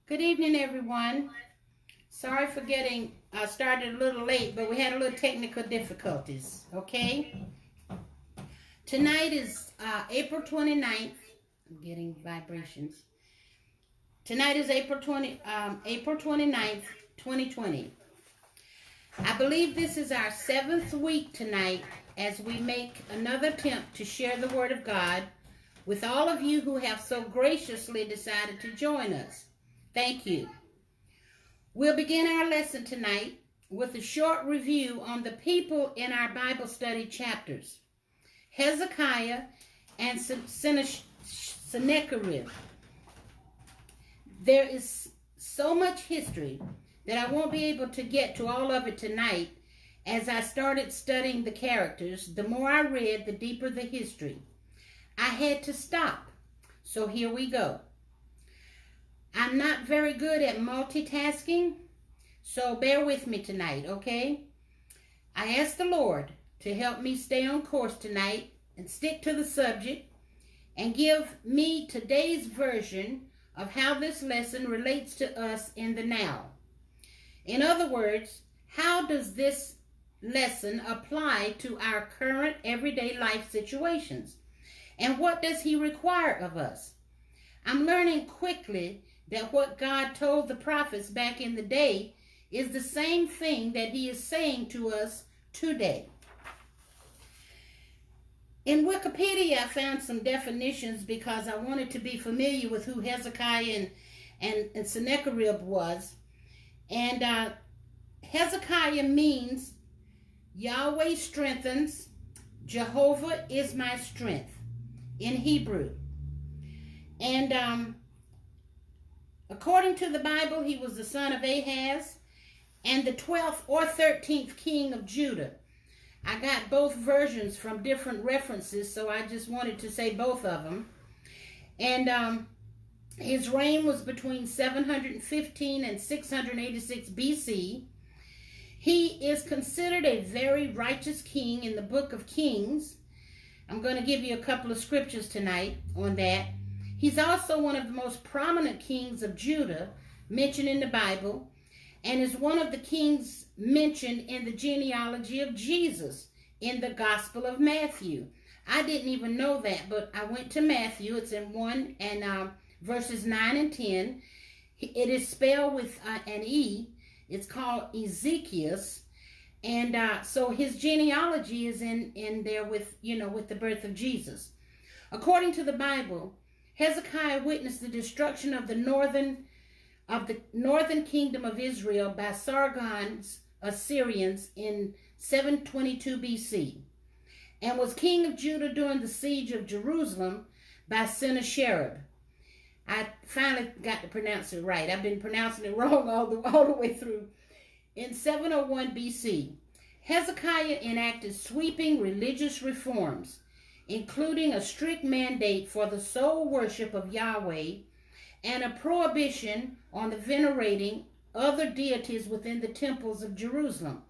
Good evening, everyone. Sorry for getting started a little late, but we had a little technical difficulties, okay? Tonight is April 29th. I'm getting vibrations. Tonight is April 29th, 2020. I believe this is our 7th week tonight as we make another attempt to share the Word of God with all of you who have so graciously decided to join us. Thank you. We'll begin our lesson tonight with a short review on the people in our Bible study chapters, Hezekiah and Sennacherib. There is so much history that I won't be able to get to all of it tonight. As I started studying the characters, the more I read, the deeper the history. I had to stop, so here we go. I'm not very good at multitasking, so bear with me tonight, okay? I ask the Lord to help me stay on course tonight and stick to the subject and give me today's version of how this lesson relates to us in the now. In other words, how does this lesson apply to our current everyday life situations? And what does He require of us? I'm learning quickly that what God told the prophets back in the day is the same thing that He is saying to us today. In Wikipedia, I found some definitions because I wanted to be familiar with who Hezekiah and Sennacherib was. And Hezekiah means Yahweh strengthens, Jehovah is my strength in Hebrew. And according to the Bible, he was the son of Ahaz and the 12th or 13th king of Judah. I got both versions from different references, so I just wanted to say both of them. And his reign was between 715 and 686 BC. He is considered a very righteous king in the book of Kings. I'm going to give you a couple of scriptures tonight on that. He's also one of the most prominent kings of Judah mentioned in the Bible and is one of the kings mentioned in the genealogy of Jesus in the Gospel of Matthew. I didn't even know that, but I went to Matthew. It's in 1 and verses 9 and 10. It is spelled with an E. It's called Ezekias. And so his genealogy is in there with the birth of Jesus. According to the Bible, Hezekiah witnessed the destruction of the northern kingdom of Israel by Sargon's Assyrians in 722 BC, and was king of Judah during the siege of Jerusalem by Sennacherib. I finally got to pronounce it right. I've been pronouncing it wrong all the way through. In 701 BC, Hezekiah enacted sweeping religious reforms, including a strict mandate for the sole worship of Yahweh and a prohibition on the venerating other deities within the temples of Jerusalem.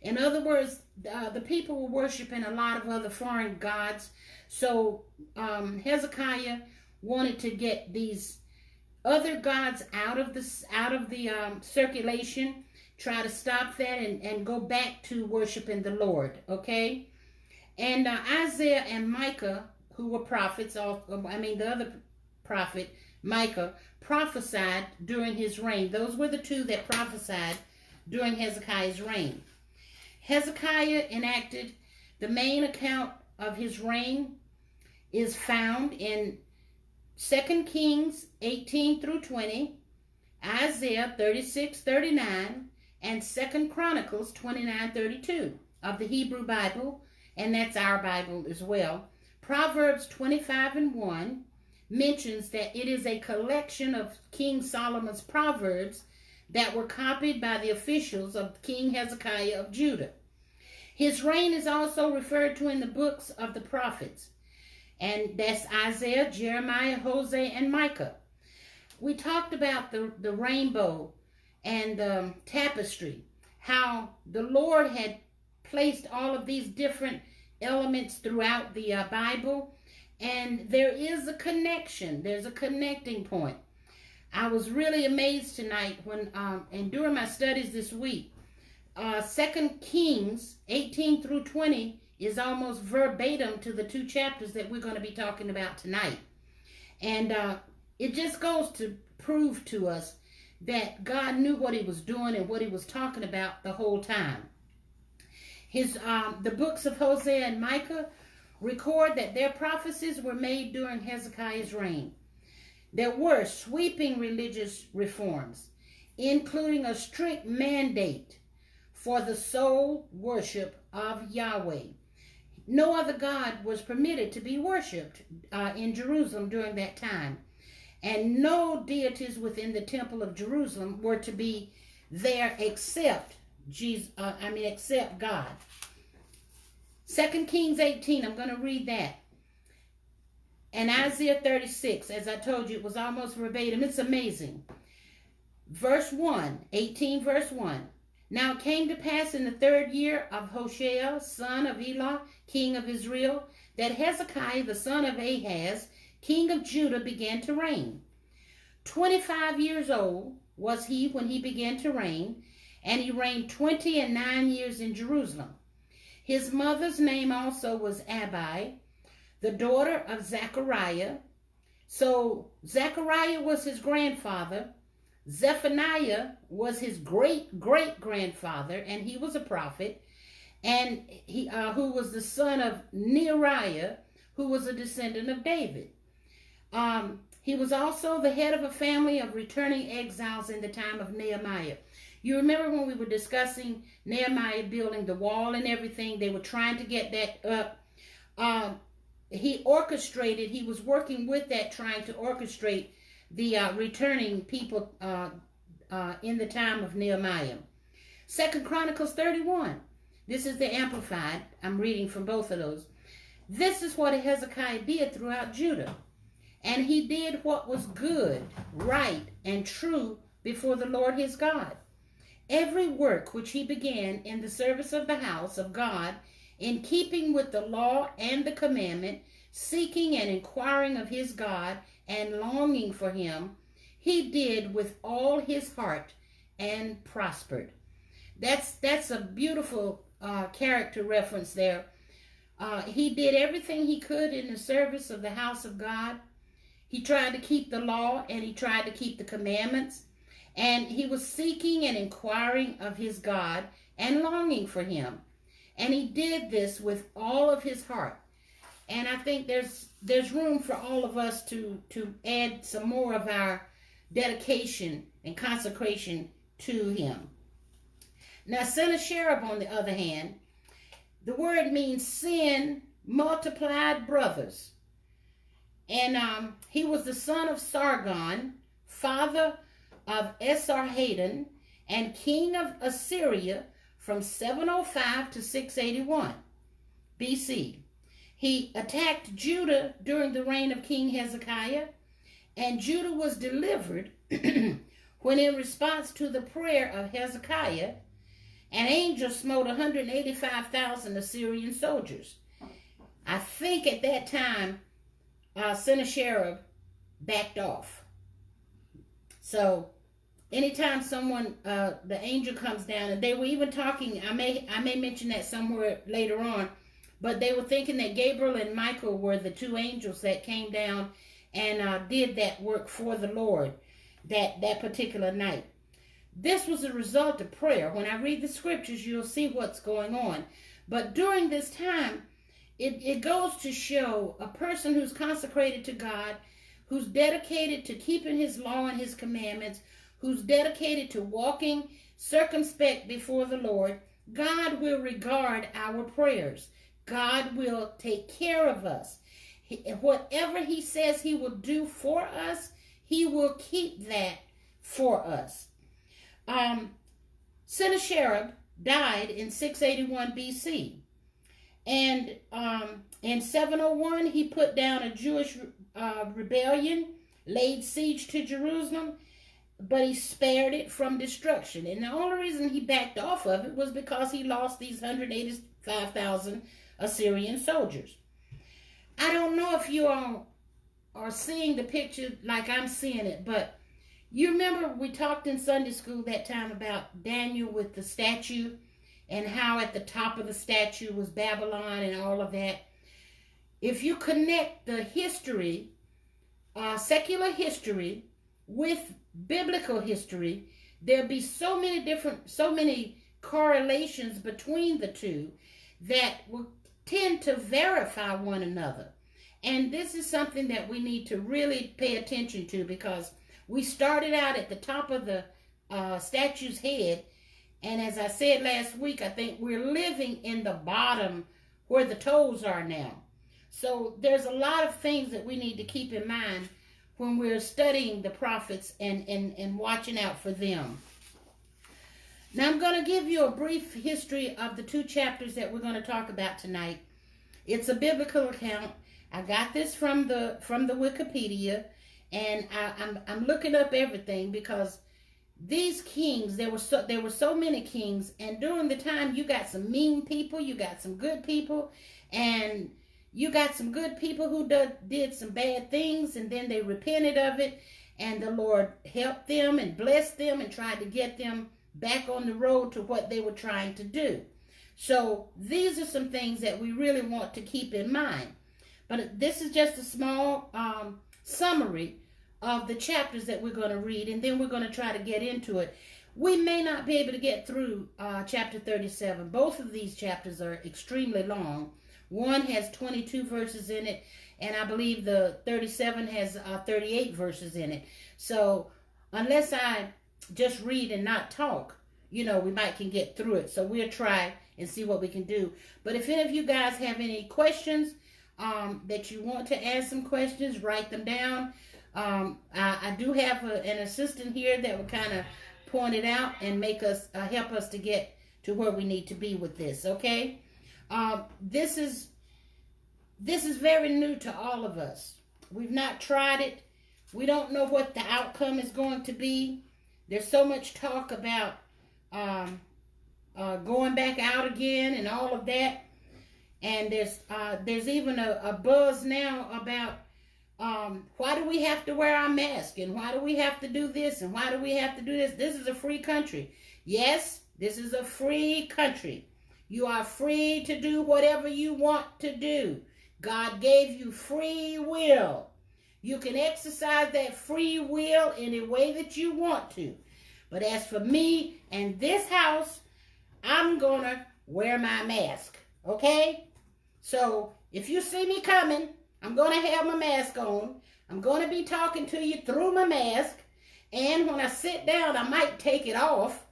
In other words, the people were worshiping a lot of other foreign gods. So Hezekiah wanted to get these other gods out of the circulation, try to stop that and go back to worshiping the Lord, okay? And Isaiah and Micah, who were prophets, the other prophet, Micah, prophesied during his reign. Those were the two that prophesied during Hezekiah's reign. Hezekiah enacted, the main account of his reign is found in 2 Kings 18 through 20, Isaiah 36:39, and 2 Chronicles 29:32 of the Hebrew Bible, and that's our Bible as well. Proverbs 25 and 1 mentions that it is a collection of King Solomon's proverbs that were copied by the officials of King Hezekiah of Judah. His reign is also referred to in the books of the prophets, and that's Isaiah, Jeremiah, Hosea, and Micah. We talked about the rainbow and the tapestry, how the Lord had placed all of these different elements throughout the Bible, and there is a connection. There's a connecting point. I was really amazed tonight when, and during my studies this week, 2 Kings 18 through 20 is almost verbatim to the 2 chapters that we're going to be talking about tonight. And it just goes to prove to us that God knew what he was doing and what he was talking about the whole time. The books of Hosea and Micah record that their prophecies were made during Hezekiah's reign. There were sweeping religious reforms, including a strict mandate for the sole worship of Yahweh. No other god was permitted to be worshipped in Jerusalem during that time. And no deities within the temple of Jerusalem were to be there except God. 2 Kings 18, I'm going to read that. And Isaiah 36, as I told you, it was almost verbatim. It's amazing. Verse 1, 18 verse 1. Now it came to pass in the 3rd year of Hoshea, son of Elah, king of Israel, that Hezekiah, the son of Ahaz, king of Judah, began to reign. 25 years old was he when he began to reign, and he reigned 29 years in Jerusalem. His mother's name also was Abi, the daughter of Zechariah. So Zechariah was his grandfather. Zephaniah was his great-great-grandfather, and he was a prophet, and he who was the son of Neriah, who was a descendant of David. He was also the head of a family of returning exiles in the time of Nehemiah. You remember when we were discussing Nehemiah building the wall and everything, they were trying to get that up. He was working with that, trying to orchestrate the returning people in the time of Nehemiah. 2 Chronicles 31. This is the Amplified. I'm reading from both of those. This is what Hezekiah did throughout Judah. And he did what was good, right, and true before the Lord his God. Every work which he began in the service of the house of God, in keeping with the law and the commandment, seeking and inquiring of his God, and longing for him, he did with all his heart and prospered. That's a beautiful character reference there. He did everything he could in the service of the house of God. He tried to keep the law and he tried to keep the commandments. And he was seeking and inquiring of his God and longing for him. And he did this with all of his heart. And I think there's room for all of us to add some more of our dedication and consecration to him. Now, Sennacherib, on the other hand, the word means sin multiplied brothers. And he was the son of Sargon, father of Esarhaddon, and king of Assyria from 705 to 681 BC. He attacked Judah during the reign of King Hezekiah, and Judah was delivered when, in response to the prayer of Hezekiah, an angel smote 185,000 Assyrian soldiers. I think at that time, Sennacherib backed off. So anytime someone, the angel comes down, and they were even talking, I may mention that somewhere later on, but they were thinking that Gabriel and Michael were the 2 angels that came down and did that work for the Lord that particular night. This was a result of prayer. When I read the scriptures, you'll see what's going on. But during this time, it goes to show a person who's consecrated to God, who's dedicated to keeping his law and his commandments, who's dedicated to walking circumspect before the Lord, God will regard our prayers. God will take care of us. Whatever he says he will do for us, he will keep that for us. Sennacherib died in 681 BC. And in 701, he put down a Jewish rebellion, laid siege to Jerusalem, but he spared it from destruction. And the only reason he backed off of it was because he lost these 185,000 Assyrian soldiers. I don't know if you all are seeing the picture like I'm seeing it, but You remember we talked in Sunday school that time about Daniel with the statue and how at the top of the statue was Babylon and all of that. If you connect the history, secular history, with biblical history, there'll be so many correlations between the two that will tend to verify one another. And this is something that we need to really pay attention to, because we started out at the top of the statue's head, and as I said last week, I think we're living in the bottom where the toes are now. So there's a lot of things that we need to keep in mind when we're studying the prophets and watching out for them. Now I'm going to give you a brief history of the 2 chapters that we're going to talk about tonight. It's a biblical account. I got this from the Wikipedia, and I'm looking up everything because these kings, there were so many kings, and during the time you got some mean people, you got some good people, and you got some good people who did some bad things, and then they repented of it, and the Lord helped them and blessed them and tried to get them back on the road to what they were trying to do. So these are some things that we really want to keep in mind. But this is just a small summary of the chapters that we're going to read, and then we're going to try to get into it. We may not be able to get through chapter 37. Both of these chapters are extremely long. One has 22 verses in it, and I believe the 37 has 38 verses in it. So unless I just read and not talk, we might can get through it. So we'll try and see what we can do. But if any of you guys have any questions that you want to ask some questions, write them down. I do have an assistant here that will kind of point it out and make us help us to get to where we need to be with this. Okay. This is very new to all of us. We've not tried it. We don't know what the outcome is going to be. There's so much talk about going back out again and all of that. And there's even a buzz now about why do we have to wear our mask, and why do we have to do this, and why do we have to do this? This is a free country. Yes, this is a free country. You are free to do whatever you want to do. God gave you free will. You can exercise that free will any way that you want to. But as for me and this house, I'm going to wear my mask. Okay? So if you see me coming, I'm going to have my mask on. I'm going to be talking to you through my mask. And when I sit down, I might take it off.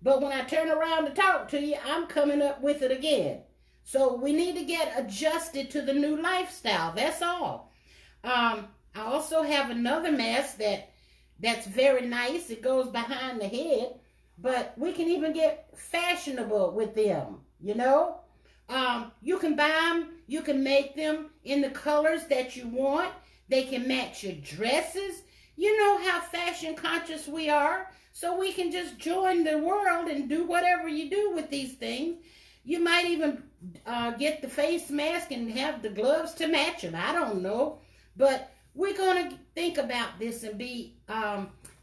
But when I turn around to talk to you, I'm coming up with it again. So we need to get adjusted to the new lifestyle. That's all. I also have another mask that's very nice. It goes behind the head. But we can even get fashionable with them, You can buy them. You can make them in the colors that you want. They can match your dresses. You know how fashion conscious we are. So we can just join the world and do whatever you do with these things. You might even get the face mask and have the gloves to match them. I don't know. But we're going to think about this and be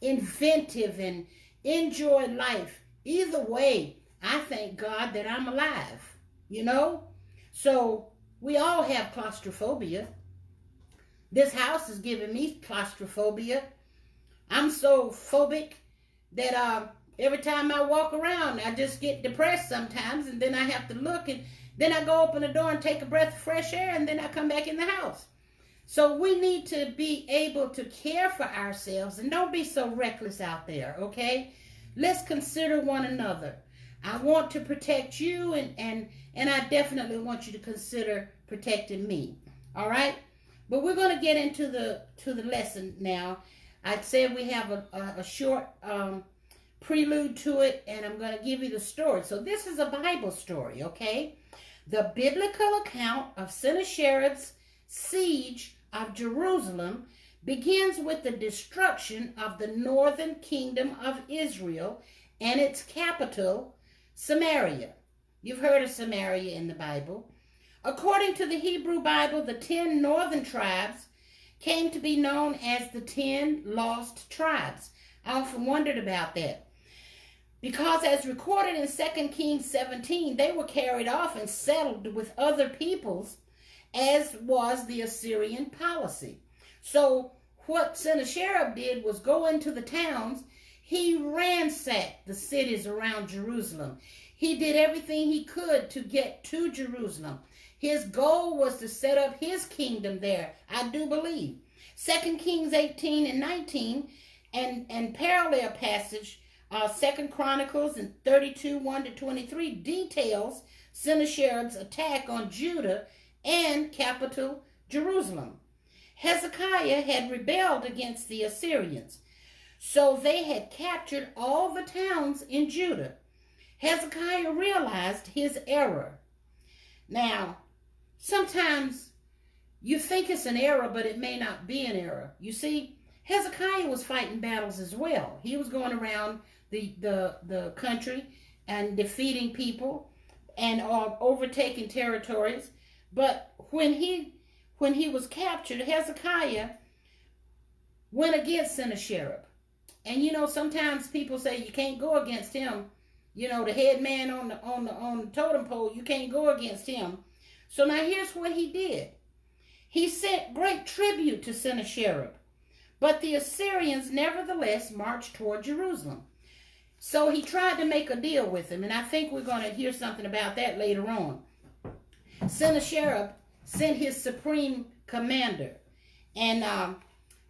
inventive and enjoy life. Either way, I thank God that I'm alive, So we all have claustrophobia. This house is giving me claustrophobia. I'm so phobic that every time I walk around, I just get depressed sometimes, and then I have to look, and then I go open the door and take a breath of fresh air, and then I come back in the house. So we need to be able to care for ourselves, and don't be so reckless out there, okay? Let's consider one another. I want to protect you, and I definitely want you to consider protecting me, all right? But we're going to get into the lesson now. I said we have a short prelude to it, and I'm going to give you the story. So this is a Bible story, okay? The biblical account of Sennacherib's siege of Jerusalem begins with the destruction of the northern kingdom of Israel and its capital, Samaria. You've heard of Samaria in the Bible. According to the Hebrew Bible, the 10 northern tribes came to be known as the 10 lost tribes. I often wondered about that. Because as recorded in 2 Kings 17, they were carried off and settled with other peoples, as was the Assyrian policy. So what Sennacherib did was go into the towns. He ransacked the cities around Jerusalem. He did everything he could to get to Jerusalem. His goal was to set up his kingdom there, I do believe. 2 Kings 18 and 19 and parallel passage, 2 Chronicles and 32, 1 to 23 details Sennacherib's attack on Judah and capital Jerusalem. Hezekiah had rebelled against the Assyrians, so they had captured all the towns in Judah. Hezekiah realized his error. Now, sometimes you think it's an error, but it may not be an error. You see, Hezekiah was fighting battles as well. He was going around the country and defeating people and overtaking territories. But when he was captured, Hezekiah went against Sennacherib. And you know, sometimes people say you can't go against him. You know, the head man on the totem pole, you can't go against him. So now here's what he did. He sent great tribute to Sennacherib, but the Assyrians nevertheless marched toward Jerusalem. So he tried to make a deal with him, and I think we're going to hear something about that later on. Sennacherib sent his supreme commander and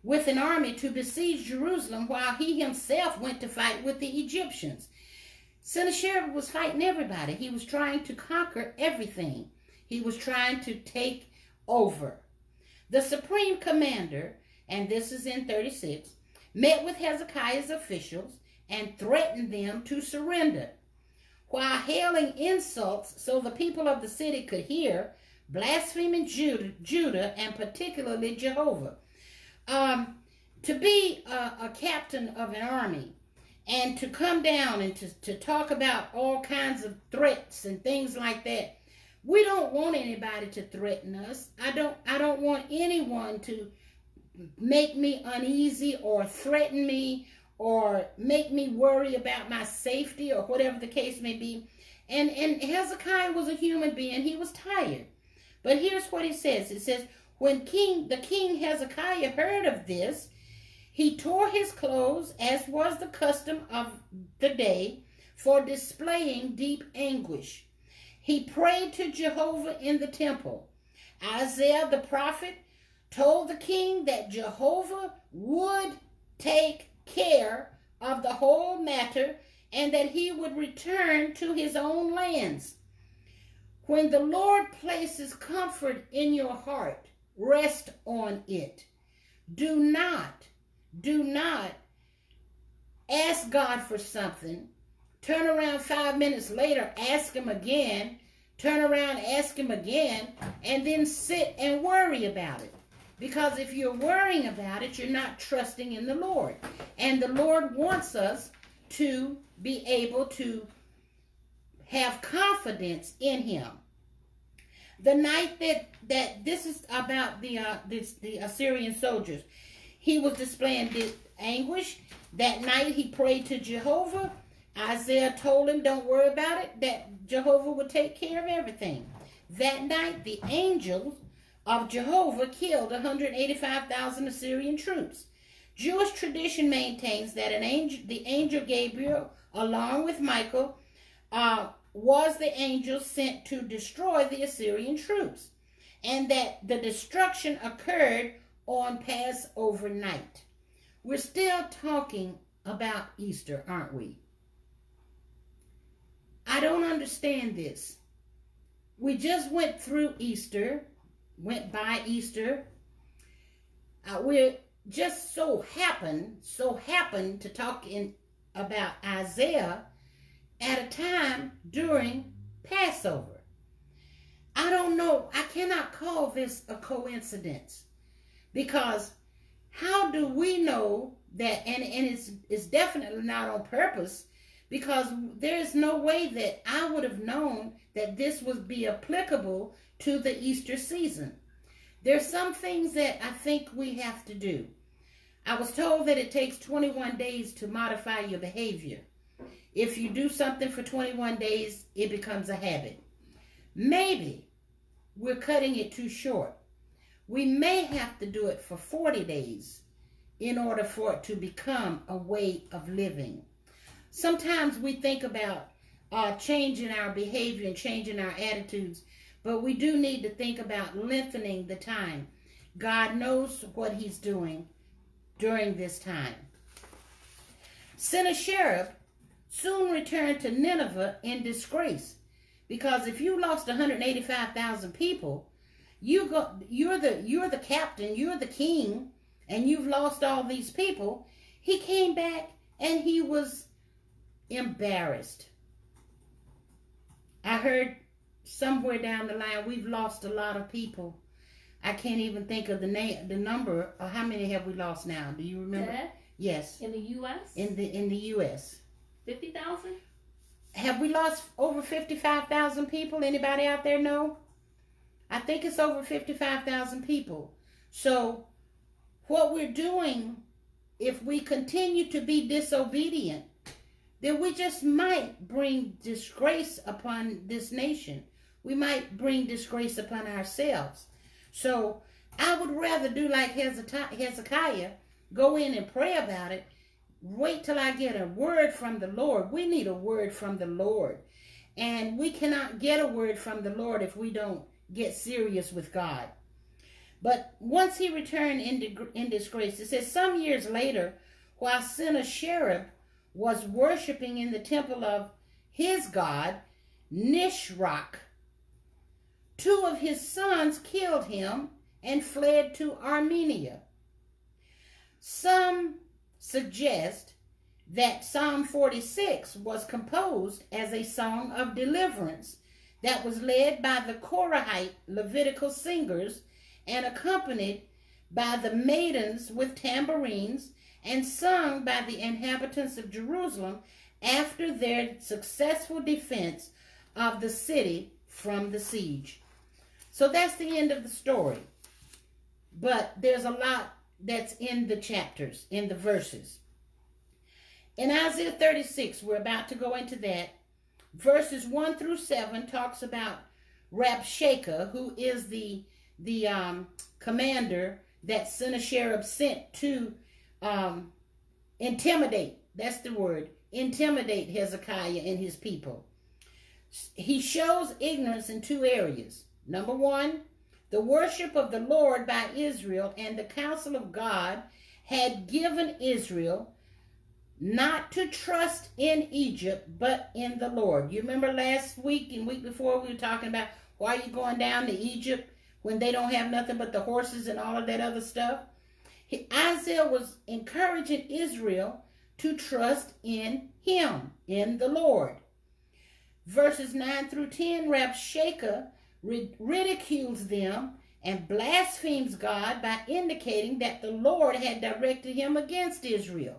with an army to besiege Jerusalem, while he himself went to fight with the Egyptians. Sennacherib was fighting everybody. He was trying to conquer everything. He was trying to take over. The supreme commander, and this is in 36, met with Hezekiah's officials and threatened them to surrender. While hailing insults so the people of the city could hear, blaspheming Judah and particularly Jehovah. To be a captain of an army and to come down and to talk about all kinds of threats and things like that, we don't want anybody to threaten us. I don't want anyone to make me uneasy or threaten me or make me worry about my safety or whatever the case may be. And Hezekiah was a human being. He was tired. But here's what he says. It says, when the king Hezekiah heard of this, he tore his clothes, as was the custom of the day, for displaying deep anguish. He prayed to Jehovah in the temple. Isaiah the prophet told the king that Jehovah would take care of the whole matter and that he would return to his own lands. When the Lord places comfort in your heart, rest on it. Do not ask God for something, turn around 5 minutes later, ask him again, turn around, ask him again, and then sit and worry about it. Because if you're worrying about it, you're not trusting in the Lord. And the Lord wants us to be able to have confidence in him. The night that this is about the Assyrian soldiers, he was displaying this anguish. That night he prayed to Jehovah. Isaiah told him, don't worry about it, that Jehovah would take care of everything. That night the angels of Jehovah killed 185,000 Assyrian troops. Jewish tradition maintains that the angel Gabriel, along with Michael, was the angel sent to destroy the Assyrian troops, and that the destruction occurred on Passover night. We're still talking about Easter, aren't we? I don't understand this. We just went through Easter, went by Easter. We're just so happened to talk about Isaiah at a time during Passover. I don't know. I cannot call this a coincidence, because how do we know that? And it's definitely not on purpose, because there's no way that I would have known that this would be applicable to the Easter season. There's some things that I think we have to do. I was told that it takes 21 days to modify your behavior. If you do something for 21 days, it becomes a habit. Maybe we're cutting it too short. We may have to do it for 40 days in order for it to become a way of living. Sometimes we think about changing our behavior and changing our attitudes, but we do need to think about lengthening the time. God knows what he's doing during this time. Sennacherib soon returned to Nineveh in disgrace, because if you lost 185,000 people, you're the captain, you're the king, and you've lost all these people. He came back and he was embarrassed. I heard somewhere down the line, we've lost a lot of people. I can't even think of the number. How many have we lost now? Do you remember? Dad? Yes. In the U.S.? In the U.S. 50,000? Have we lost over 55,000 people? Anybody out there know? I think it's over 55,000 people. So what we're doing, if we continue to be disobedient, then we just might bring disgrace upon this nation. We might bring disgrace upon ourselves. So I would rather do like Hezekiah, go in and pray about it. Wait till I get a word from the Lord. We need a word from the Lord. And we cannot get a word from the Lord if we don't get serious with God. But once he returned in disgrace, it says some years later, while Sennacherib was worshiping in the temple of his god, Nisroch, 2 of his sons killed him and fled to Armenia. Some suggest that Psalm 46 was composed as a song of deliverance that was led by the Korahite Levitical singers and accompanied by the maidens with tambourines and sung by the inhabitants of Jerusalem after their successful defense of the city from the siege. So that's the end of the story. But there's a lot that's in the chapters, in the verses. In Isaiah 36, we're about to go into that. Verses 1 through 7 talks about Rabshakeh, who is the commander that Sennacherib sent to intimidate. That's the word. Intimidate Hezekiah and his people. He shows ignorance in 2 areas. Number 1, the worship of the Lord by Israel and the counsel of God had given Israel not to trust in Egypt, but in the Lord. You remember last week and week before we were talking about why are you going down to Egypt when they don't have nothing but the horses and all of that other stuff? Isaiah was encouraging Israel to trust in him, in the Lord. Verses 9 through 10, Rabshakeh ridicules them and blasphemes God by indicating that the Lord had directed him against Israel.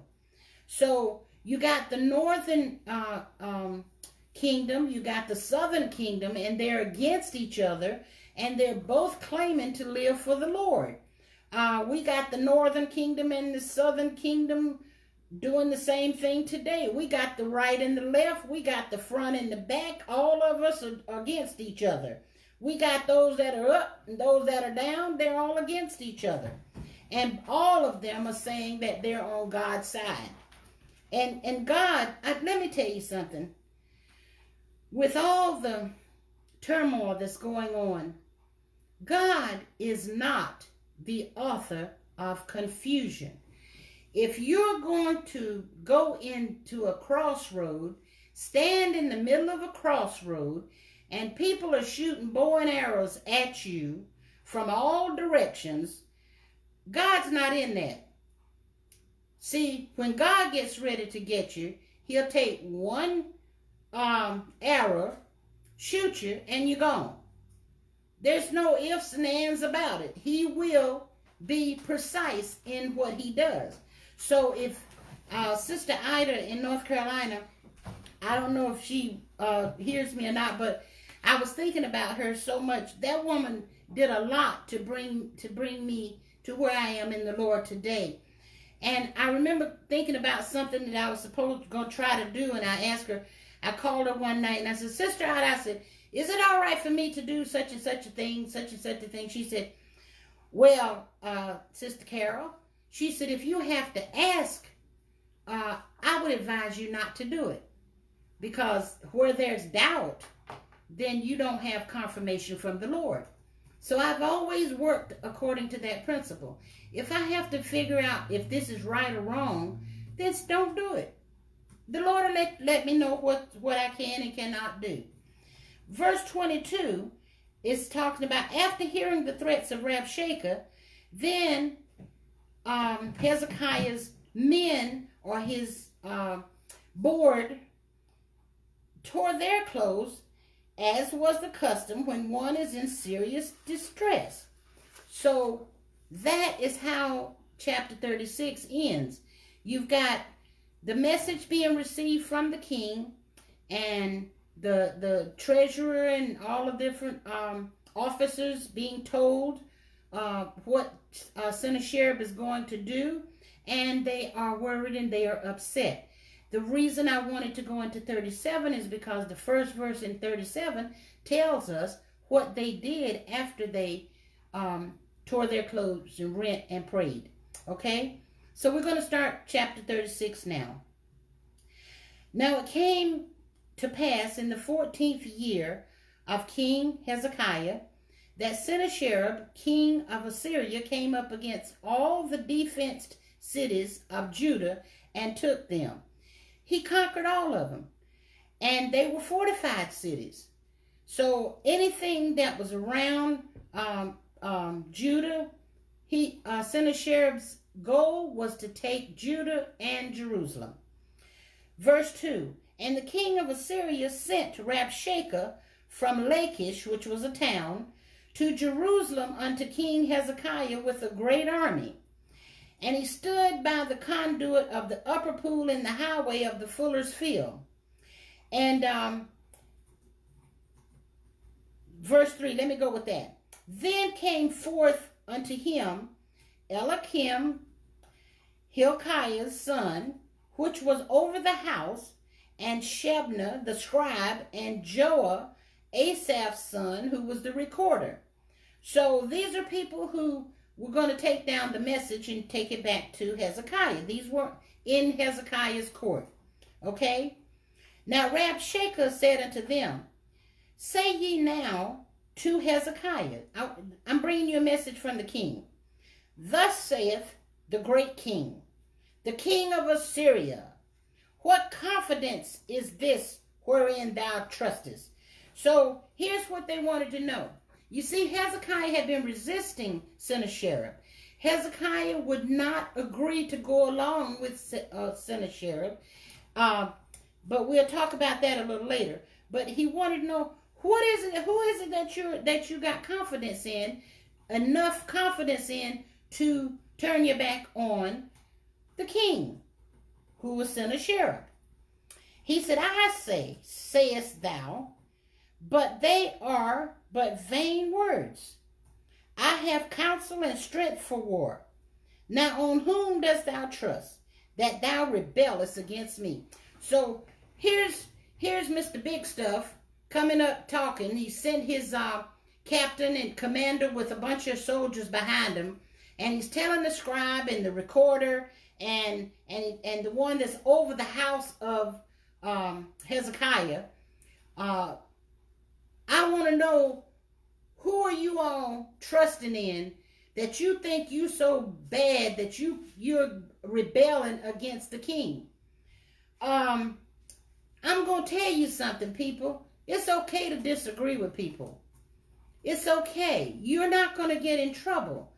So you got the northern kingdom, you got the southern kingdom, and they're against each other, and they're both claiming to live for the Lord. We got the northern kingdom and the southern kingdom doing the same thing today. We got the right and the left, we got the front and the back, all of us are against each other. We got those that are up and those that are down, they're all against each other. And all of them are saying that they're on God's side. And God, let me tell you something. With all the turmoil that's going on, God is not the author of confusion. If you're going to go into a crossroad, stand in the middle of a crossroad, and people are shooting bow and arrows at you from all directions, God's not in that. See, when God gets ready to get you, he'll take one arrow, shoot you, and you're gone. There's no ifs and ands about it. He will be precise in what he does. So if Sister Ida in North Carolina, I don't know if she hears me or not, but I was thinking about her so much. That woman did a lot to bring me to where I am in the Lord today. And I remember thinking about something that I was supposed to go try to do, and I asked her, I called her one night, and I said, Sister, I said, is it all right for me to do such and such a thing, such and such a thing? She said, well, Sister Carol, she said, if you have to ask, I would advise you not to do it. Because where there's doubt, then you don't have confirmation from the Lord. So I've always worked according to that principle. If I have to figure out if this is right or wrong, then don't do it. The Lord will let me know what I can and cannot do. Verse 22 is talking about, after hearing the threats of Rabshakeh, then Hezekiah's men, or his board, tore their clothes, as was the custom when one is in serious distress. So that is how chapter 36 ends. You've got the message being received from the king, and the treasurer and all the different officers being told what Sennacherib is going to do, and they are worried and they are upset. The reason I wanted to go into 37 is because the first verse in 37 tells us what they did after they tore their clothes and rent and prayed. Okay? So we're going to start chapter 36 now. Now it came to pass in the 14th year of King Hezekiah that Sennacherib, king of Assyria, came up against all the defenced cities of Judah and took them. He conquered all of them, and they were fortified cities. So anything that was around Judah, Sennacherib's goal was to take Judah and Jerusalem. Verse 2, and the king of Assyria sent Rabshakeh from Lachish, which was a town, to Jerusalem unto King Hezekiah with a great army. And he stood by the conduit of the upper pool in the highway of the fuller's field. And verse 3, let me go with that. Then came forth unto him Eliakim, Hilkiah's son, which was over the house, and Shebna the scribe, and Joah, Asaph's son, who was the recorder. So these are people who were going to take down the message and take it back to Hezekiah. These were in Hezekiah's court. Okay? Now Rabshakeh said unto them, say ye now to Hezekiah. I'm bringing you a message from the king. Thus saith the great king, the king of Assyria, what confidence is this wherein thou trustest? So here's what they wanted to know. You see, Hezekiah had been resisting Sennacherib. Hezekiah would not agree to go along with Sennacherib, but we'll talk about that a little later. But he wanted to know, who is it that you got confidence in, enough confidence in to turn your back on the king, who was Sennacherib? He said, I say, sayest thou, but they are but vain words. I have counsel and strength for war. Now on whom dost thou trust, that thou rebellest against me? So here's Mr. Big Stuff coming up talking. He sent his captain and commander with a bunch of soldiers behind him, and he's telling the scribe and the recorder and the one that's over the house of Hezekiah, I want to know, who are you all trusting in that you think you so bad that you're rebelling against the king? I'm going to tell you something, people. It's okay to disagree with people. It's okay. You're not going to get in trouble.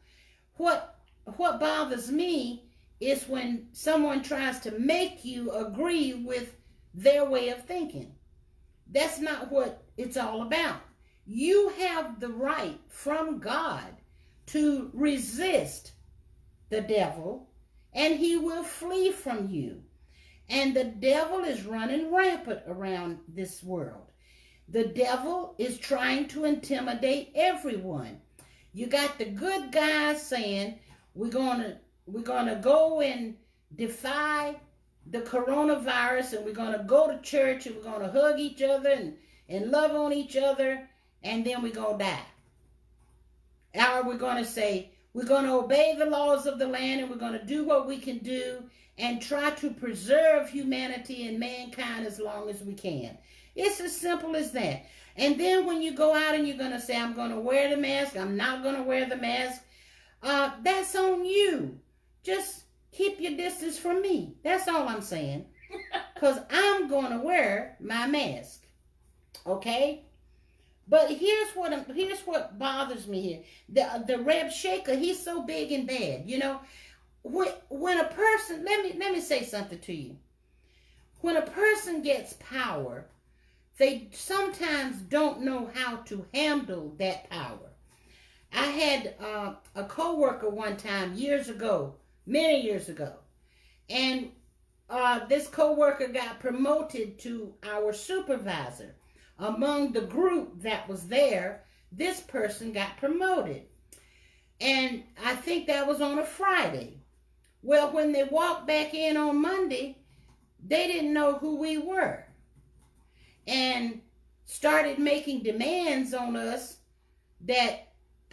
What bothers me is when someone tries to make you agree with their way of thinking. That's not what it's all about. You have the right from God to resist the devil, and he will flee from you. And the devil is running rampant around this world. The devil is trying to intimidate everyone. You got the good guys saying, we're going to go and defy the coronavirus, and we're going to go to church, and we're going to hug each other and love on each other, and then we're going to die. Or we're going to say, we're going to obey the laws of the land, and we're going to do what we can do and try to preserve humanity and mankind as long as we can. It's as simple as that. And then when you go out and you're going to say, I'm going to wear the mask, I'm not going to wear the mask, that's on you. Just keep your distance from me. That's all I'm saying. Because I'm going to wear my mask. Okay? But here's what bothers me here. The Reb Shaker, he's so big and bad. You know, when a person, let me say something to you. When a person gets power, they sometimes don't know how to handle that power. I had a co-worker one time many years ago, and this co-worker got promoted to our supervisor. Among the group that was there, this person got promoted. And I think that was on a Friday. Well, when they walked back in on Monday, they didn't know who we were and started making demands on us that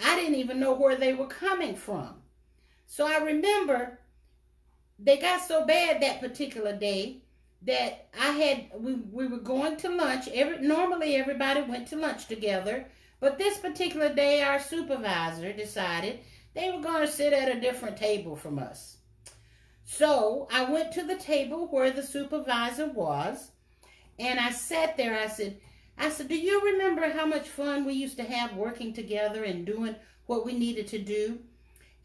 I didn't even know where they were coming from. So I remember they got so bad that particular day that we were going to lunch. Normally everybody went to lunch together, but this particular day our supervisor decided they were going to sit at a different table from us. So I went to the table where the supervisor was, and I sat there. I said, do you remember how much fun we used to have working together and doing what we needed to do?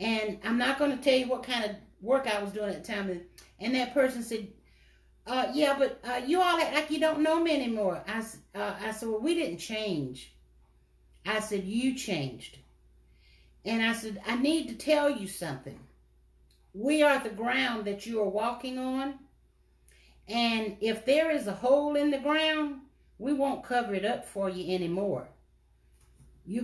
And I'm not going to tell you what kind of work I was doing at the time. And that person said, yeah, but you all act like you don't know me anymore. I said, well, we didn't change. I said, you changed. And I said, I need to tell you something. We are the ground that you are walking on. And if there is a hole in the ground, we won't cover it up for you anymore. You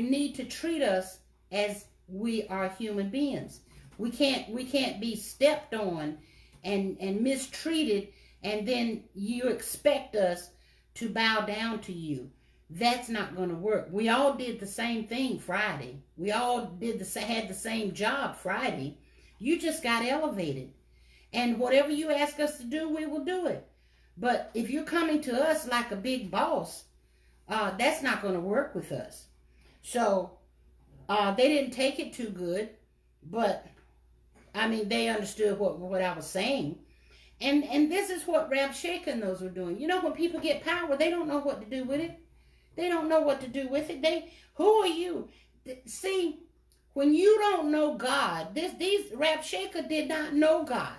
need to treat us as we are human beings. We can't be stepped on and mistreated, and then you expect us to bow down to you. That's not going to work. We all did the same thing Friday. We all had the same job Friday. You just got elevated. And whatever you ask us to do, we will do it. But if you're coming to us like a big boss, that's not going to work with us. So they didn't take it too good, but I mean, they understood what I was saying. And this is what Rab Shaker and those were doing. You know, when people get power, they don't know what to do with it. They don't know what to do with it. Who are you? See, when you don't know God, these Rab Shaker did not know God.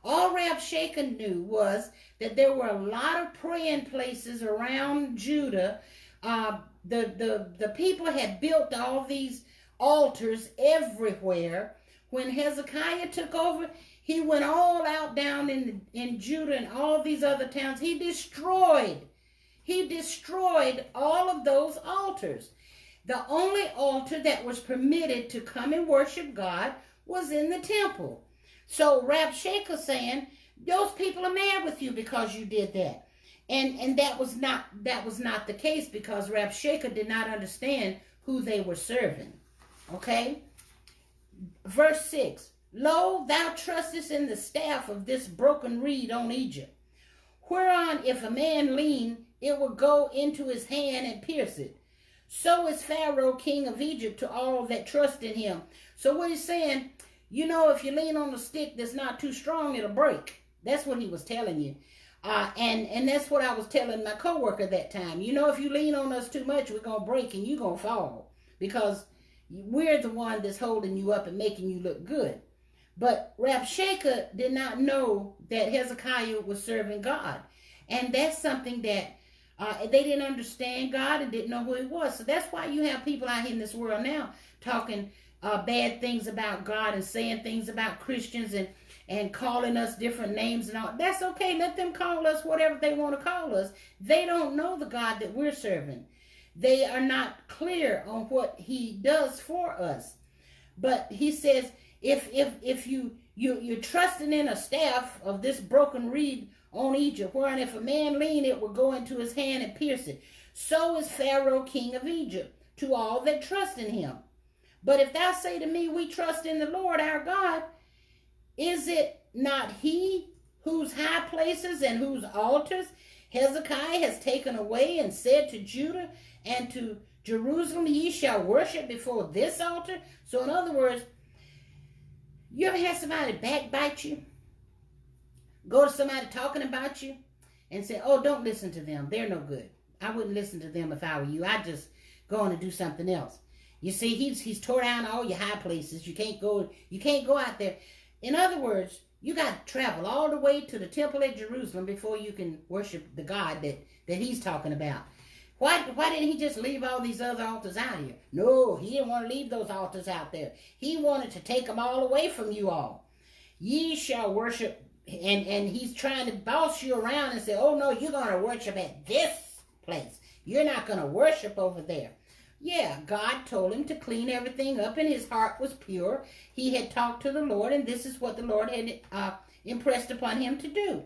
All Rab Shaker knew was that there were a lot of praying places around Judah. The people had built all these altars everywhere. When Hezekiah took over, he went all out down in Judah and all these other towns. He destroyed all of those altars. The only altar that was permitted to come and worship God was in the temple. So Rab Shaker saying, those people are mad with you because you did that. And that was not the case, because Rab Shaker did not understand who they were serving. Okay? Verse 6. Lo, thou trustest in the staff of this broken reed on Egypt, whereon if a man lean, it will go into his hand and pierce it. So is Pharaoh king of Egypt to all that trust in him. So what he's saying, you know, if you lean on a stick that's not too strong, it'll break. That's what he was telling you. And that's what I was telling my coworker that time. You know, if you lean on us too much, we're going to break and you're going to fall, because we're the one that's holding you up and making you look good. But Rab Shaker did not know that Hezekiah was serving God. And that's something that they didn't understand God and didn't know who he was. So that's why you have people out here in this world now talking bad things about God and saying things about Christians and calling us different names and all. That's okay. Let them call us whatever they want to call us. They don't know the God that we're serving. They are not clear on what he does for us. But he says, if you're trusting in a staff of this broken reed on Egypt, wherein if a man lean, it will go into his hand and pierce it. So is Pharaoh king of Egypt to all that trust in him. But if thou say to me, we trust in the Lord our God, is it not he whose high places and whose altars Hezekiah has taken away, and said to Judah and to Jerusalem, ye shall worship before this altar? So in other words, you ever had somebody backbite you? Go to somebody talking about you and say, oh, don't listen to them. They're no good. I wouldn't listen to them if I were you. I'd just go on and do something else. You see, he's tore down all your high places. You can't go out there. In other words, you got to travel all the way to the temple at Jerusalem before you can worship the God that he's talking about. Why didn't he just leave all these other altars out here? No, he didn't want to leave those altars out there. He wanted to take them all away from you all. Ye shall worship, and he's trying to boss you around and say, oh no, you're going to worship at this place. You're not going to worship over there. Yeah, God told him to clean everything up, and his heart was pure. He had talked to the Lord, and this is what the Lord had impressed upon him to do.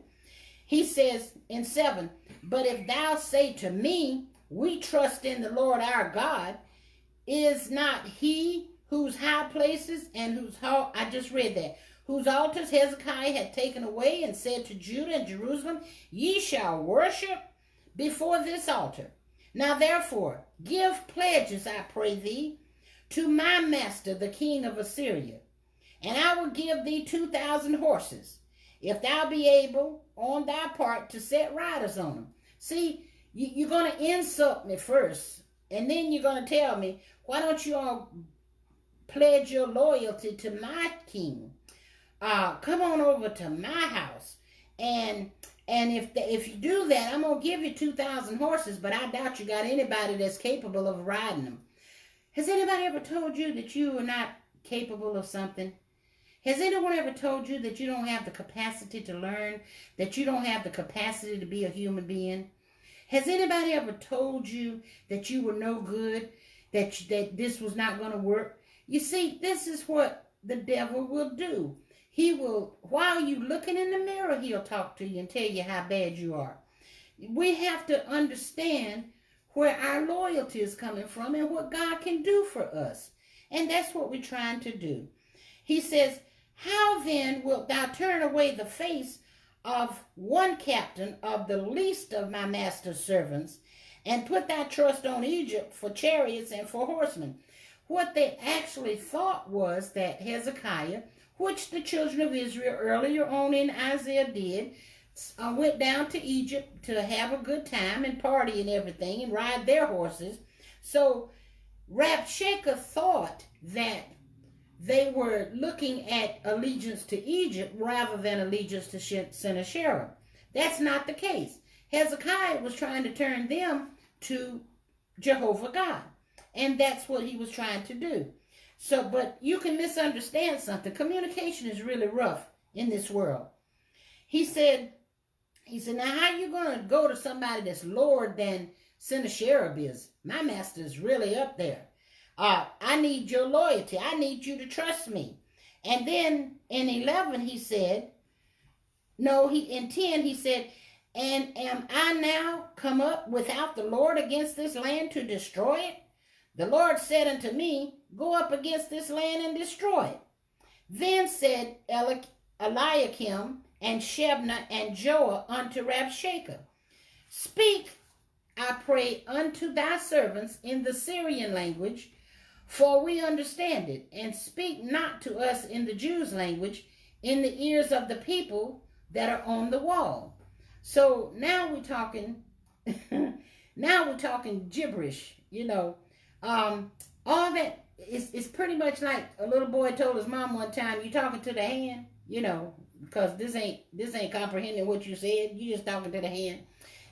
He says in 7, but if thou say to me, we trust in the Lord our God, is not he whose high places and I just read that, whose altars Hezekiah had taken away, and said to Judah and Jerusalem, ye shall worship before this altar. Now therefore, give pledges, I pray thee, to my master, the king of Assyria, and I will give thee 2,000 horses, if thou be able on thy part to set riders on them. See, you're going to insult me first, and then you're going to tell me, why don't you all pledge your loyalty to my king? Come on over to my house, and if you do that, I'm going to give you 2,000 horses, but I doubt you got anybody that's capable of riding them. Has anybody ever told you that you are not capable of something? Has anyone ever told you that you don't have the capacity to learn, that you don't have the capacity to be a human being? Has anybody ever told you that you were no good, that this was not going to work? You see, this is what the devil will do. He will, while you're looking in the mirror, he'll talk to you and tell you how bad you are. We have to understand where our loyalty is coming from and what God can do for us. And that's what we're trying to do. He says, how then wilt thou turn away the face of one captain of the least of my master's servants, and put thy trust on Egypt for chariots and for horsemen? What they actually thought was that Hezekiah, which the children of Israel earlier on in Isaiah did, went down to Egypt to have a good time and party and everything and ride their horses. So Rabshakeh thought that they were looking at allegiance to Egypt rather than allegiance to Sennacherib. That's not the case. Hezekiah was trying to turn them to Jehovah God, and that's what he was trying to do. So, but you can misunderstand something. Communication is really rough in this world. He said, now how you going to go to somebody that's lower than Sennacherib is? My master is really up there. I need your loyalty. I need you to trust me. And then in 11 he said, in 10 he said, and am I now come up without the Lord against this land to destroy it? The Lord said unto me, go up against this land and destroy it. Then said Eliakim and Shebna and Joah unto Rabshakeh, speak, I pray, unto thy servants in the Syrian language, for we understand it, and speak not to us in the Jews' language, in the ears of the people that are on the wall. So now we're talking, gibberish, all that is pretty much like a little boy told his mom one time, you talking to the hand, because this ain't comprehending what you said, you just talking to the hand.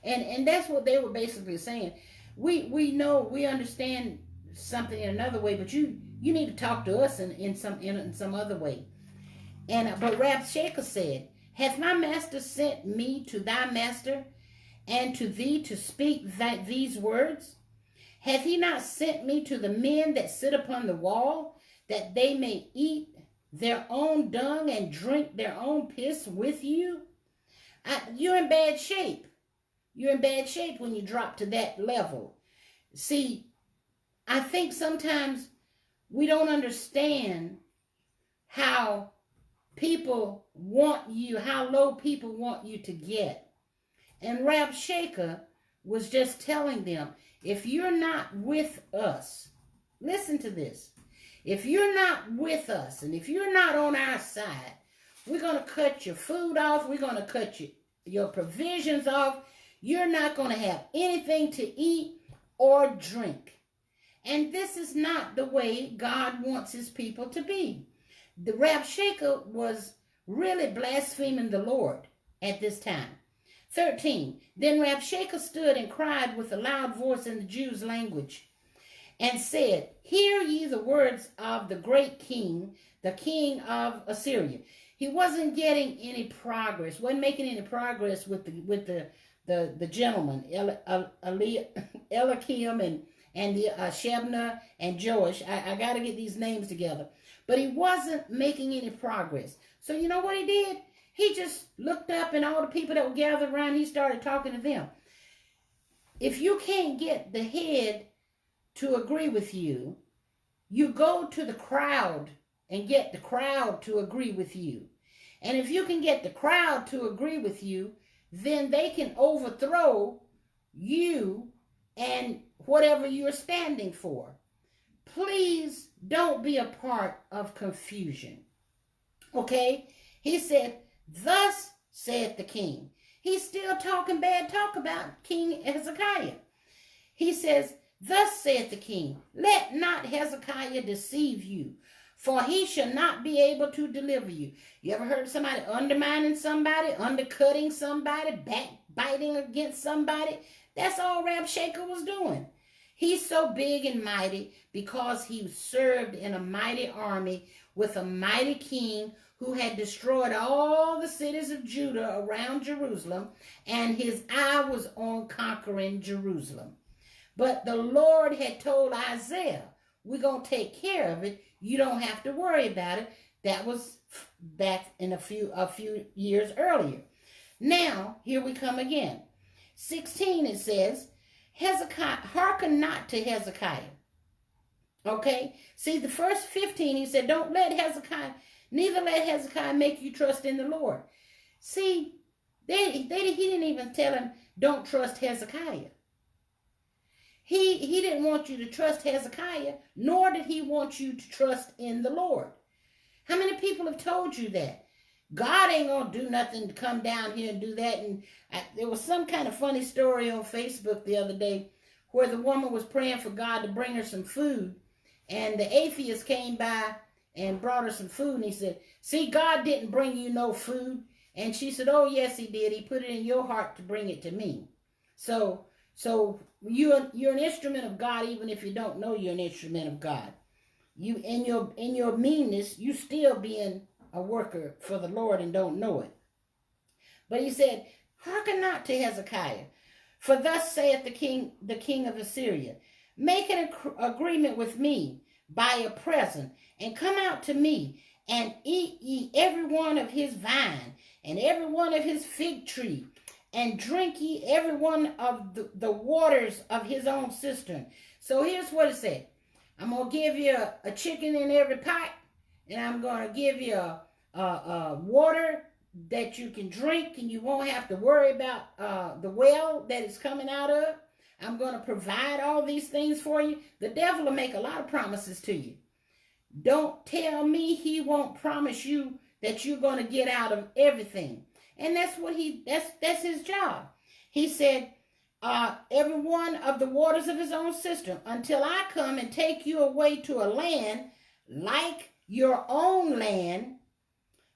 And that's what they were basically saying. We know, we understand something in another way, but you need to talk to us in some other way. But Rabshakeh said, hath my master sent me to thy master and to thee to speak these words? Hath he not sent me to the men that sit upon the wall, that they may eat their own dung and drink their own piss with you? You're in bad shape. You're in bad shape when you drop to that level. See, I think sometimes we don't understand how people want you, how low people want you to get. And Rabshakeh was just telling them, if you're not with us, listen to this. If you're not with us, and if you're not on our side, we're going to cut your food off. We're going to cut your provisions off. You're not going to have anything to eat or drink. And this is not the way God wants his people to be. The Rabshakeh was really blaspheming the Lord at this time. 13. Then Rabshakeh stood and cried with a loud voice in the Jews' language, and said, hear ye the words of the great king, the king of Assyria. He wasn't getting any progress, wasn't making any progress with the gentleman, Eliakim and the Shebna and Joash. I got to get these names together. But he wasn't making any progress. So you know what he did? He just looked up, and all the people that were gathered around, he started talking to them. If you can't get the head to agree with you, you go to the crowd and get the crowd to agree with you. And if you can get the crowd to agree with you, then they can overthrow you and whatever you're standing for. Please don't be a part of confusion. Okay? He said, thus saith the king. He's still talking bad talk about King Hezekiah. He says, thus saith the king, let not Hezekiah deceive you, for he shall not be able to deliver you. You ever heard of somebody undermining somebody, undercutting somebody, backbiting against somebody? That's all Rabshakeh was doing. He's so big and mighty because he served in a mighty army with a mighty king who had destroyed all the cities of Judah around Jerusalem, and his eye was on conquering Jerusalem. But the Lord had told Isaiah, we're going to take care of it. You don't have to worry about it. That was back in a few years earlier. Now, here we come again. 16, it says, Hezekiah, hearken not to Hezekiah. Okay? See, the first 15, he said, don't let Hezekiah, neither let Hezekiah make you trust in the Lord. See, he didn't even tell him, don't trust Hezekiah. He didn't want you to trust Hezekiah, nor did he want you to trust in the Lord. How many people have told you that? God ain't going to do nothing to come down here and do that. And there was some kind of funny story on Facebook the other day where the woman was praying for God to bring her some food. And the atheist came by and brought her some food. And he said, see, God didn't bring you no food. And she said, oh, yes, he did. He put it in your heart to bring it to me. So you're an instrument of God, even if you don't know you're an instrument of God. You in your meanness, you still being a worker for the Lord and don't know it. But he said, hearken not to Hezekiah, for thus saith the king of Assyria, make an agreement with me by a present, and come out to me, and eat ye every one of his vine, and every one of his fig tree, and drink ye every one of the waters of his own cistern. So here's what it said. I'm going to give you a chicken in every pot, and I'm going to give you a water that you can drink, and you won't have to worry about the well that it's coming out of. I'm going to provide all these things for you. The devil will make a lot of promises to you. Don't tell me he won't promise you that you're going to get out of everything. And that's what that's his job. He said, every one of the waters of his own cistern, until I come and take you away to a land like your own land,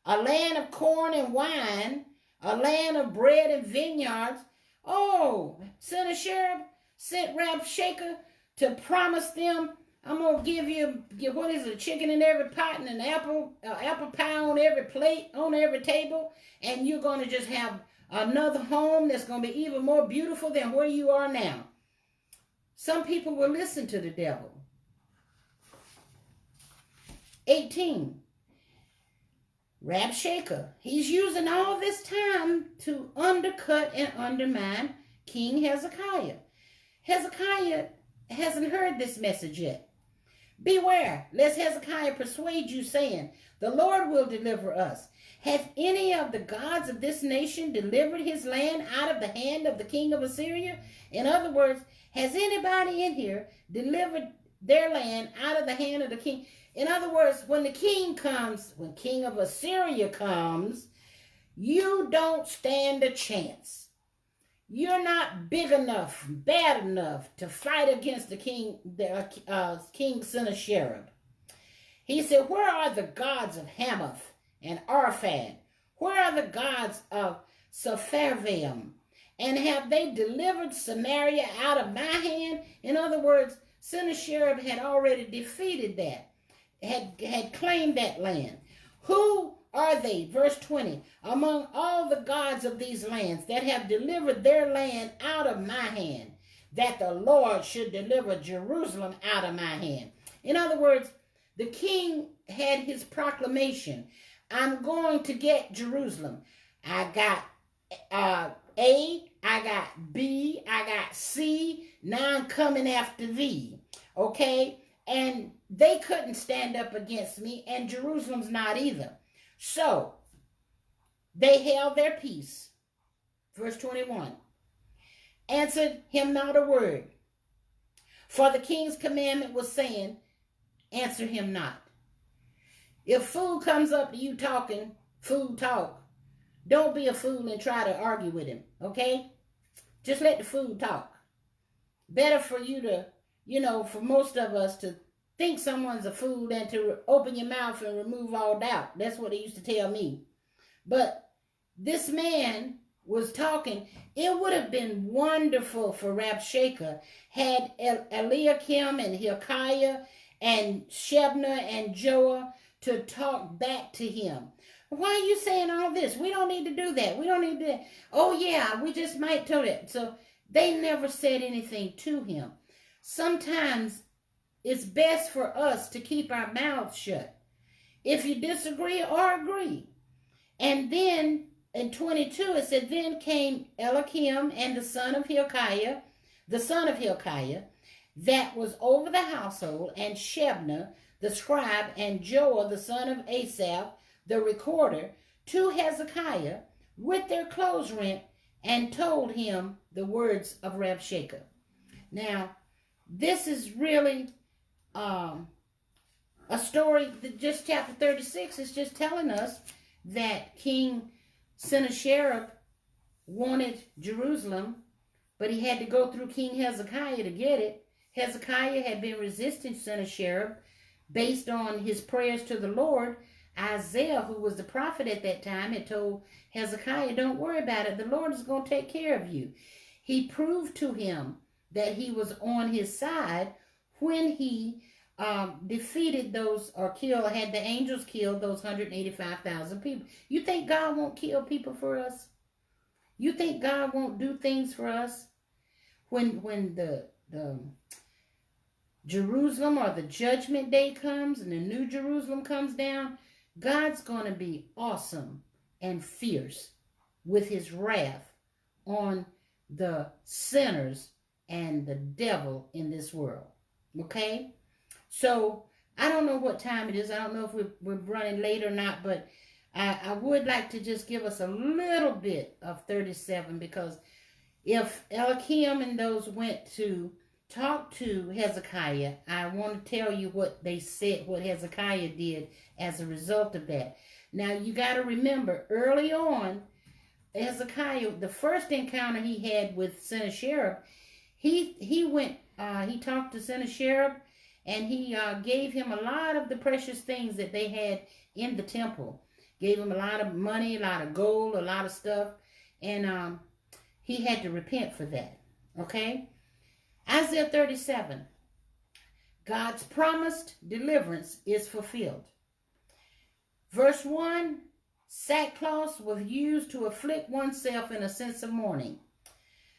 a land of corn and wine, a land of bread and vineyards. Oh, Sennacherib sent Rabshakeh to promise them, I'm going to give you, what is it, a chicken in every pot and an apple pie on every plate, on every table, and you're going to just have another home that's going to be even more beautiful than where you are now. Some people will listen to the devil. 18. Rabshakeh, he's using all this time to undercut and undermine King Hezekiah. Hezekiah hasn't heard this message yet. Beware, lest Hezekiah persuade you, saying, the Lord will deliver us. Hath any of the gods of this nation delivered his land out of the hand of the king of Assyria? In other words, has anybody in here delivered their land out of the hand of the king? In other words, when the king comes, when king of Assyria comes, you don't stand a chance. You're not big enough, bad enough to fight against the king, King Sennacherib. He said, where are the gods of Hamath and Arphad? Where are the gods of Sepharvaim? And have they delivered Samaria out of my hand? In other words, Sennacherib had already defeated that, had claimed that land. Who are they, verse 20, among all the gods of these lands that have delivered their land out of my hand, that the Lord should deliver Jerusalem out of my hand? In other words, the king had his proclamation. I'm going to get Jerusalem. I got A, I got B, I got C, now I'm coming after thee. Okay? And they couldn't stand up against me, and Jerusalem's not either. So, they held their peace. Verse 21. Answered him not a word. For the king's commandment was saying, answer him not. If fool comes up to you talking, fool talk, don't be a fool and try to argue with him, okay? Just let the fool talk. Better for you to, for most of us to think someone's a fool than to open your mouth and remove all doubt. That's what they used to tell me. But this man was talking. It would have been wonderful for Rabshakeh had Eliakim and Hilkiah and Shebna and Joah to talk back to him. Why are you saying all this? We don't need to do that. We don't need to. Oh yeah, we just might tell it. So they never said anything to him. Sometimes it's best for us to keep our mouths shut. If you disagree or agree. And then in 22 it said, then came Eliakim and the son of Hilkiah, that was over the household, and Shebna, the scribe, and Joah, the son of Asaph, the recorder, to Hezekiah with their clothes rent, and told him the words of Rabshakeh. Now, this is really a story that just chapter 36 is just telling us that King Sennacherib wanted Jerusalem, but he had to go through King Hezekiah to get it. Hezekiah had been resisting Sennacherib based on his prayers to the Lord. Isaiah, who was the prophet at that time, had told Hezekiah, don't worry about it. The Lord is going to take care of you. He proved to him that he was on his side when he defeated those, or had the angels killed those 185,000 people. You think God won't kill people for us? You think God won't do things for us? When the Jerusalem or the judgment day comes and the new Jerusalem comes down, God's going to be awesome and fierce with his wrath on the sinners and the devil in this world. Okay? So, I don't know what time it is. I don't know if we're running late or not, but I would like to just give us a little bit of 37, because if Eliakim and those went to talk to Hezekiah, I want to tell you what they said, what Hezekiah did as a result of that. Now, you got to remember, early on, Hezekiah, the first encounter he had with Sennacherib, he went, he talked to Sennacherib, and he gave him a lot of the precious things that they had in the temple. Gave him a lot of money, a lot of gold, a lot of stuff, and he had to repent for that. Okay? Isaiah 37. God's promised deliverance is fulfilled. Verse 1, sackcloth was used to afflict oneself in a sense of mourning.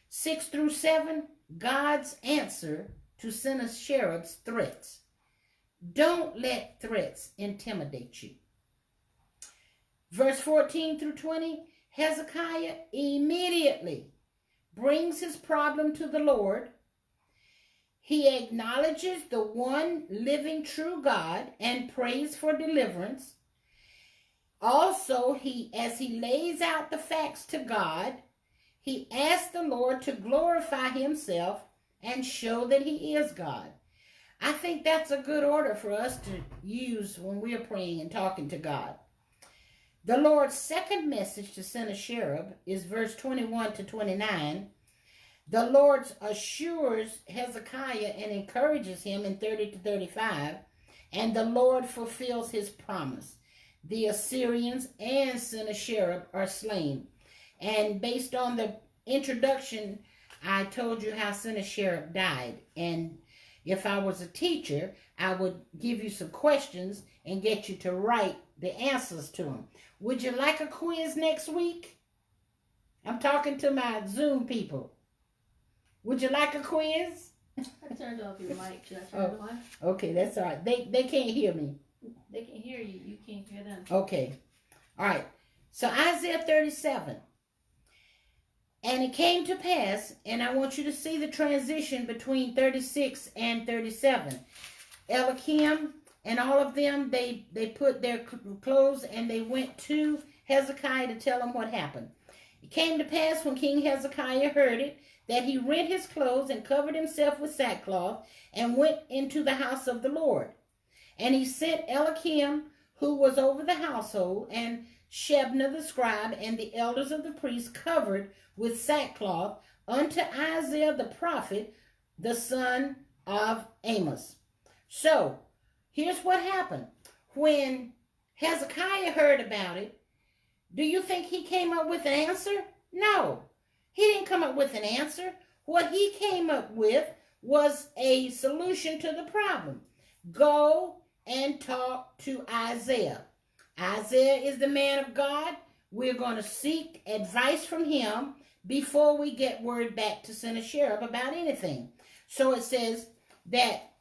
6 through 7, God's answer to Sennacherib's threats. Don't let threats intimidate you. Verse 14 through 20, Hezekiah immediately brings his problem to the Lord. He acknowledges the one living true God and prays for deliverance. Also, as he lays out the facts to God, he asks the Lord to glorify himself and show that he is God. I think that's a good order for us to use when we're praying and talking to God. The Lord's second message to Sennacherib is verse 21 to 29. The Lord assures Hezekiah and encourages him in 30 to 35, and the Lord fulfills his promise. The Assyrians and Sennacherib are slain. And based on the introduction, I told you how Sennacherib died. And if I was a teacher, I would give you some questions and get you to write the answers to them. Would you like a quiz next week? I'm talking to my Zoom people. Would you like a quiz? I turned off your mic. Should I turn it on? Okay, that's all right. They can't hear me. They can hear you. You can't hear them. Okay. All right. So Isaiah 37. And it came to pass, and I want you to see the transition between 36 and 37. Eliakim and all of them, they put their clothes and they went to Hezekiah to tell him what happened. It came to pass when King Hezekiah heard it, that he rent his clothes and covered himself with sackcloth and went into the house of the Lord. And he sent Eliakim, who was over the household, and Shebna the scribe, and the elders of the priests covered with sackcloth unto Isaiah the prophet, the son of Amos. So, here's what happened. When Hezekiah heard about it, do you think he came up with an answer? No, he didn't come up with an answer. What he came up with was a solution to the problem. Go and talk to Isaiah. Isaiah is the man of God. We're going to seek advice from him before we get word back to Sennacherib about anything. So it says that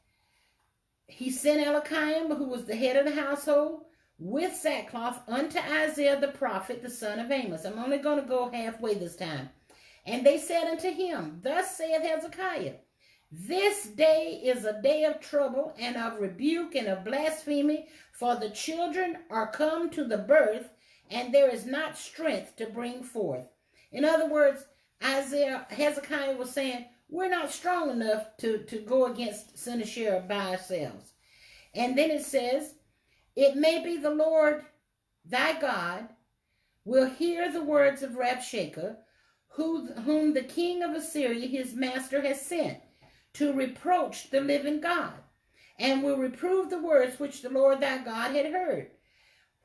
he sent Eliakim, who was the head of the household, with sackcloth unto Isaiah the prophet, the son of Amos. I'm only going to go halfway this time. And they said unto him, Thus saith Hezekiah, This day is a day of trouble and of rebuke and of blasphemy, for the children are come to the birth, and there is not strength to bring forth. In other words, Hezekiah was saying, we're not strong enough to go against Sennacherib by ourselves. And then it says, It may be the Lord thy God will hear the words of Rabshakeh, whom the king of Assyria his master has sent, to reproach the living God, and will reprove the words which the Lord thy God had heard.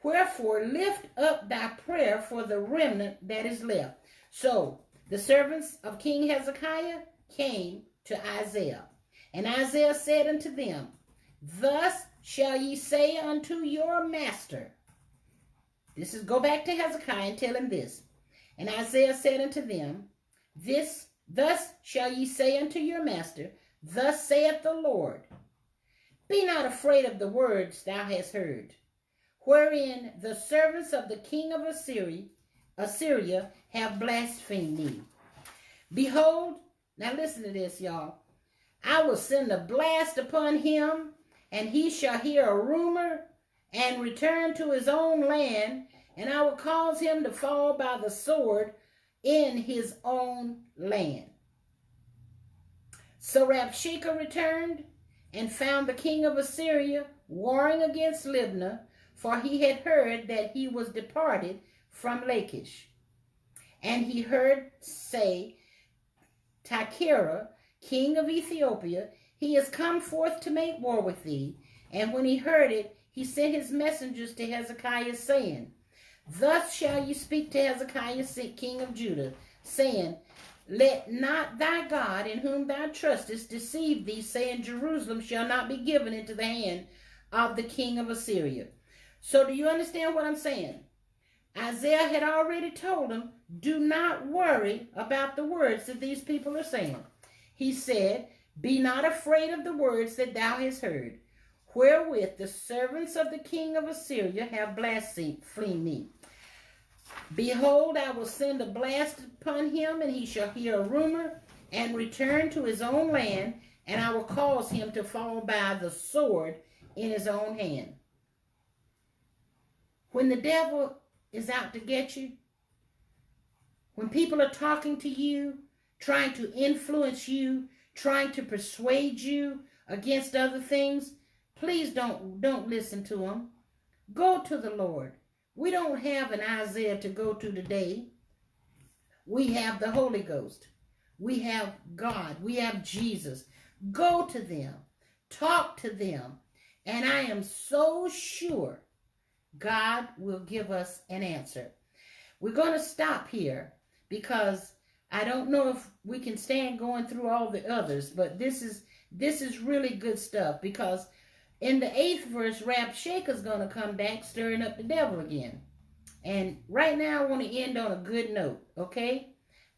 Wherefore lift up thy prayer for the remnant that is left. So the servants of King Hezekiah came to Isaiah. And Isaiah said unto them, Thus shall ye say unto your master. Go back to Hezekiah and tell him this. And Isaiah said unto them, Thus shall ye say unto your master, Thus saith the Lord, Be not afraid of the words thou hast heard, wherein the servants of the king of Assyria have blasphemed me. Behold, now listen to this, y'all. I will send a blast upon him, and he shall hear a rumor and return to his own land, and I will cause him to fall by the sword in his own land. So Rabshakeh returned and found the king of Assyria warring against Libnah, for he had heard that he was departed from Lachish. And he heard say, Tychera, king of Ethiopia, he is come forth to make war with thee. And when he heard it, he sent his messengers to Hezekiah, saying, Thus shall you speak to Hezekiah, king of Judah, saying, Let not thy God, in whom thou trustest, deceive thee, saying, Jerusalem shall not be given into the hand of the king of Assyria. So do you understand what I'm saying? Isaiah had already told him, do not worry about the words that these people are saying. He said, Be not afraid of the words that thou hast heard, wherewith the servants of the king of Assyria have blasphemed me. Behold, I will send a blast upon him, and he shall hear a rumor, and return to his own land, and I will cause him to fall by the sword in his own hand. When the devil is out to get you, when people are talking to you, trying to influence you, trying to persuade you against other things, please don't listen to them. Go to the Lord. We don't have an Isaiah to go to today. We have the Holy Ghost. We have God. We have Jesus. Go to them. Talk to them. And I am so sure God will give us an answer. We're going to stop here because I don't know if we can stand going through all the others, but this is really good stuff, because in the 8th verse, Rabshakeh's going to come back stirring up the devil again. And right now I want to end on a good note, okay?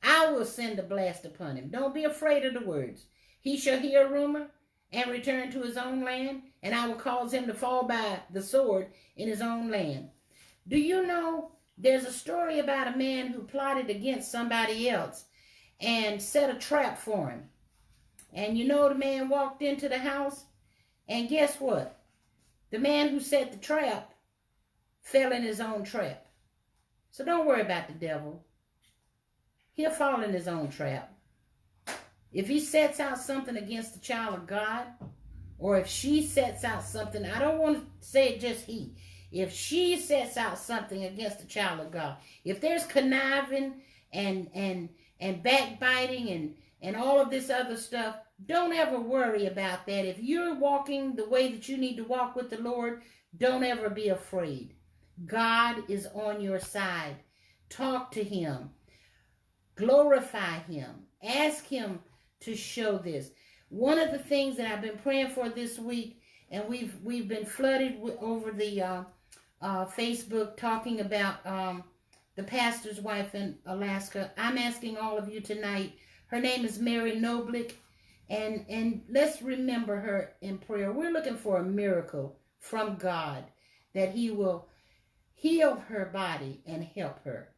I will send a blast upon him. Don't be afraid of the words. He shall hear a rumor and return to his own land, and I will cause him to fall by the sword in his own land. Do you know there's a story about a man who plotted against somebody else and set a trap for him? And you know, the man walked into the house, and guess what? The man who set the trap fell in his own trap. So don't worry about the devil. He'll fall in his own trap. If he sets out something against the child of God, or if she sets out something, I don't want to say it just he. If she sets out something against the child of God, if there's conniving and backbiting and all of this other stuff, don't ever worry about that. If you're walking the way that you need to walk with the Lord, don't ever be afraid. God is on your side. Talk to him. Glorify him. Ask him to show this. One of the things that I've been praying for this week, and we've been flooded over the Facebook talking about the pastor's wife in Alaska. I'm asking all of you tonight. Her name is Mary Noblick, and let's remember her in prayer. We're looking for a miracle from God, that he will heal her body and help her.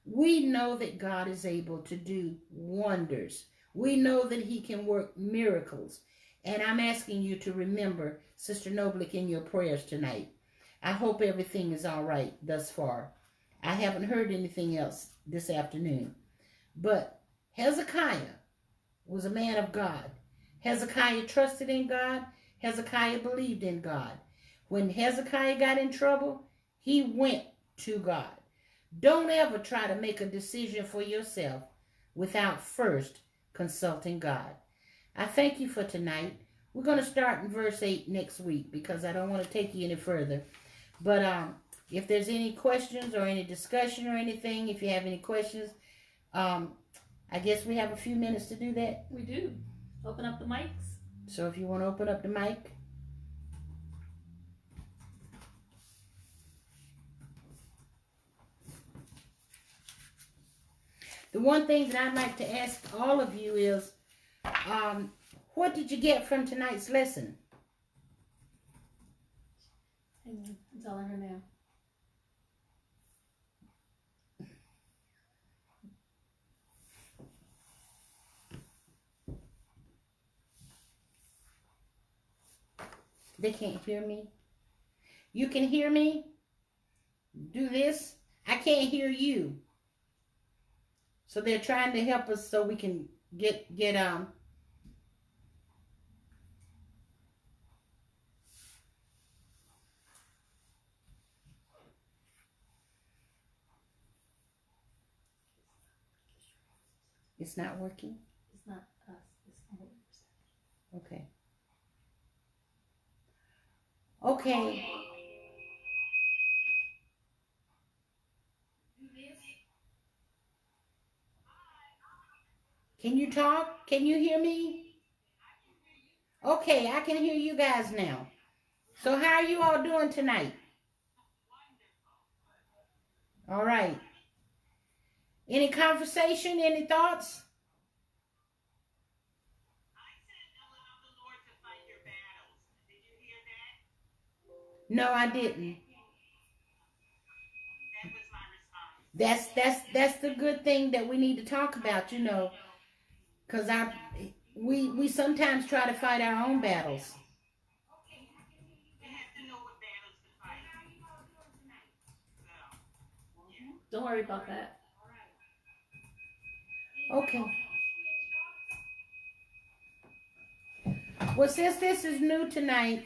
We know that God is able to do wonders. We know that he can work miracles. And I'm asking you to remember Sister Noblick in your prayers tonight. I hope everything is all right thus far. I haven't heard anything else this afternoon. But Hezekiah was a man of God. Hezekiah trusted in God. Hezekiah believed in God. When Hezekiah got in trouble, he went to God. Don't ever try to make a decision for yourself without first consulting God. I thank you for tonight. We're going to start in verse 8 next week because I don't want to take you any further. But if there's any questions or any discussion or anything, if you have any questions, I guess we have a few minutes to do that. We do. Open up the mics. So if you want to open up the mic. The one thing that I'd like to ask all of you is, what did you get from tonight's lesson? Hang on. I'm telling her now. They can't hear me. You can hear me? Do this. I can't hear you. So they're trying to help us so we can get It's not working? It's not us. It's only Okay. Okay. Can you talk? Can you hear me? Okay, I can hear you guys now. So how are you all doing tonight? All right. Any conversation? Any thoughts? No, I didn't. That was my response. That's the good thing that we need to talk about, you know, because we sometimes try to fight our own battles. Don't worry about that. Okay. Well, since this is new tonight,